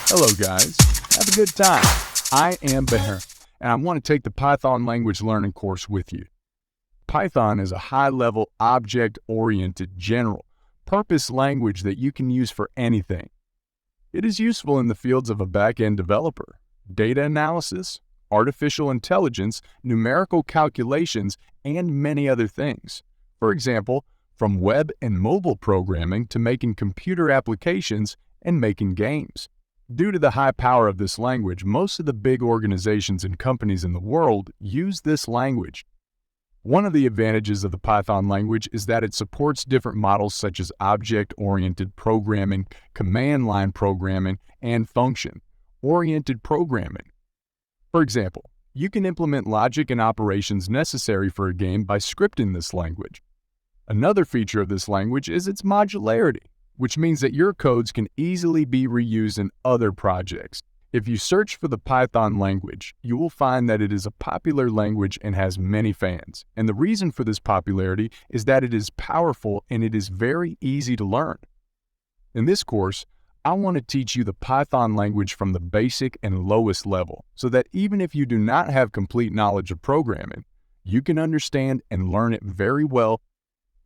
Hello guys, have a good time. I am Bear, and I want to take the Python language learning course with you. Python is a high-level, object-oriented, general-purpose language that you can use for anything. It is useful in the fields of a back-end developer, data analysis, artificial intelligence, numerical calculations, and many other things. For example, from web and mobile programming to making computer applications and making games. Due to the high power of this language, most of the big organizations and companies in the world use this language. One of the advantages of the Python language is that it supports different models such as object-oriented programming, command line programming, and function-oriented programming. For example, you can implement logic and operations necessary for a game by scripting this language. Another feature of this language is its modularity, which means that your codes can easily be reused in other projects. If you search for the Python language, you will find that it is a popular language and has many fans. And the reason for this popularity is that it is powerful and it is very easy to learn. In this course, I want to teach you the Python language from the basic and lowest level, so that even if you do not have complete knowledge of programming, you can understand and learn it very well.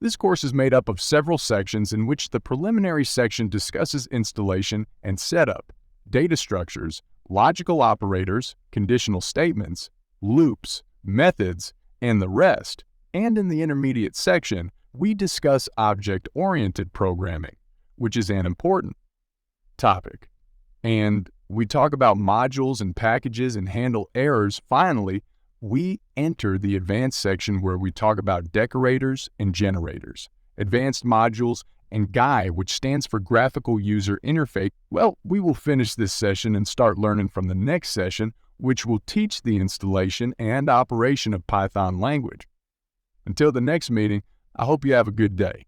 This course is made up of several sections in which the preliminary section discusses installation and setup, data structures, logical operators, conditional statements, loops, methods, and the rest. And in the intermediate section, we discuss object-oriented programming, which is an important topic. And we talk about modules and packages and handle errors. Finally, we enter the advanced section where we talk about decorators and generators, advanced modules, and GUI, which stands for Graphical User Interface. Well, we will finish this session and start learning from the next session, which will teach the installation and operation of Python language. Until the next meeting, I hope you have a good day.